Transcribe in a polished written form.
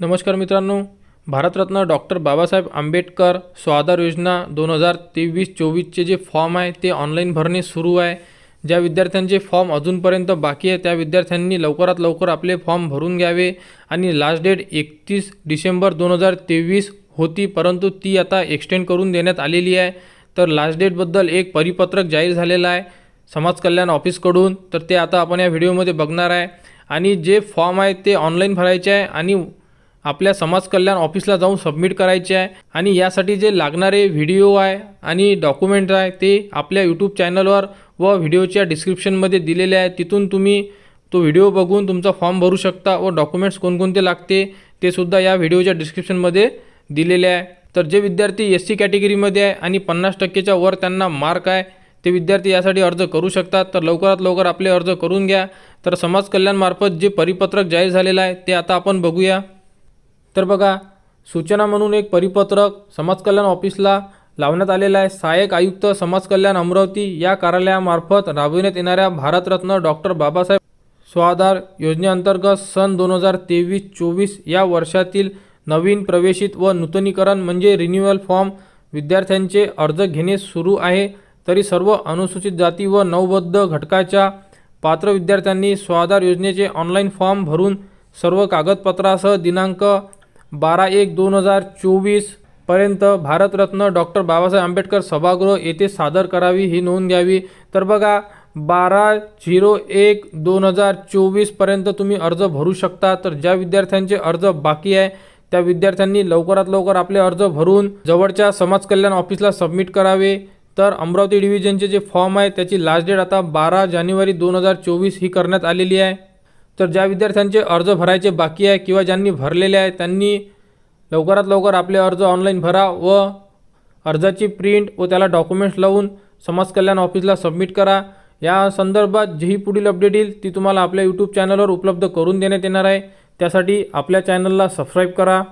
नमस्कार मित्रांनो, भारतरत्न डॉक्टर बाबासाहेब आंबेडकर स्वाधार योजना 2023-24चे जे फॉर्म आहे ते ऑनलाईन भरणे सुरू आहे। ज्या विद्यार्थ्यांचे फॉर्म अजूनपर्यंत बाकी आहे त्या विद्यार्थ्यांनी लवकरात लवकर आपले फॉर्म भरून घ्यावे आणि लास्ट डेट 31 डिसेंबर 2023 होती, परंतु ती आता एक्सटेंड करून देण्यात आलेली आहे। तर लास्ट डेटबद्दल एक परिपत्रक जाहीर झालेलं आहे समाज कल्याण ऑफिसकडून, तर ते आता आपण या व्हिडिओमध्ये बघणार आहे। आणि जे फॉर्म आहे ते ऑनलाईन भरायचे आहे आणि आपल्या समाज कल्याण ऑफिसला जाऊन सबमिट करायचे आहे। आणि यासाठी जे लागणारे व्हिडिओ आहे आणि डॉक्युमेंट आहे ते आपल्या यूट्यूब चॅनलवर व व्हिडिओच्या डिस्क्रिप्शनमध्ये दिलेले आहे। तिथून तुम्ही तो व्हिडिओ बघून तुमचा फॉर्म भरू शकता व डॉक्युमेंट्स कोणकोणते लागते ते सुद्धा या व्हिडिओच्या डिस्क्रिप्शनमध्ये दिलेले आहे। तर जे विद्यार्थी SC कॅटेगरीमध्ये आहे आणि 50%च्या वर त्यांना मार्क आहे ते विद्यार्थी यासाठी अर्ज करू शकतात। तर लवकरात लवकर आपले अर्ज करून घ्या। तर समाज कल्याणमार्फत जे परिपत्रक जाहीर झालेलं आहे ते आता आपण बघूया। तर बघा, सूचना म्हणून एक परिपत्रक समाज कल्याण ऑफिसला लावण्यात आलेलं आहे। सहाय्यक आयुक्त समाज कल्याण अमरावती या कार्यालयामार्फत राबविण्यात येणाऱ्या भारतरत्न डॉक्टर बाबासाहेब स्वाधार योजनेअंतर्गत सन 2023-24 या वर्षातील नवीन प्रवेशित व नूतनीकरण म्हणजे रिन्युअल फॉर्म विद्यार्थ्यांचे अर्ज घेणे सुरू आहे। तरी सर्व अनुसूचित जाती व नवबद्ध घटकाच्या पात्र विद्यार्थ्यांनी स्वाधार योजनेचे ऑनलाईन फॉर्म भरून सर्व कागदपत्रासह दिनांक 12/1/2024 पर्यंत भारतरत्न डॉक्टर बाबासाहेब आंबेडकर सभागृह येथे सादर करावी ही नोंद घ्यावी। तर बघा, 12/01/2024 पर्यंत तुम्ही अर्ज भरू शकता। तर ज्या विद्यार्थ्यांचे अर्ज बाकी आहे त्या विद्यार्थ्यांनी लवकरात लवकर आपले अर्ज भरून जवळच्या समाज कल्याण ऑफिसला सबमिट करावे। तर अमरावती डिव्हिजनचे जे फॉर्म आहे त्याची लास्ट डेट आता 12 जानेवारी 2024 ही करण्यात आलेली आहे। तर ज्या विद्यार्थ्यांचे अर्ज भरायचे बाकी आहे किंवा ज्यांनी भरलेले आहे त्यांनी लवकरात लवकर आपले अर्ज ऑनलाईन भरा व अर्जाची प्रिंट व त्याला डॉक्युमेंट्स लावून समाज कल्याण ऑफिसला सबमिट करा। या संदर्भात जी पुढील अपडेट येईल ती तुम्हाला आपल्या यूट्यूब चॅनलवर उपलब्ध करून देण्यात येणार आहे। त्यासाठी आपल्या चॅनलला सबस्क्राईब करा।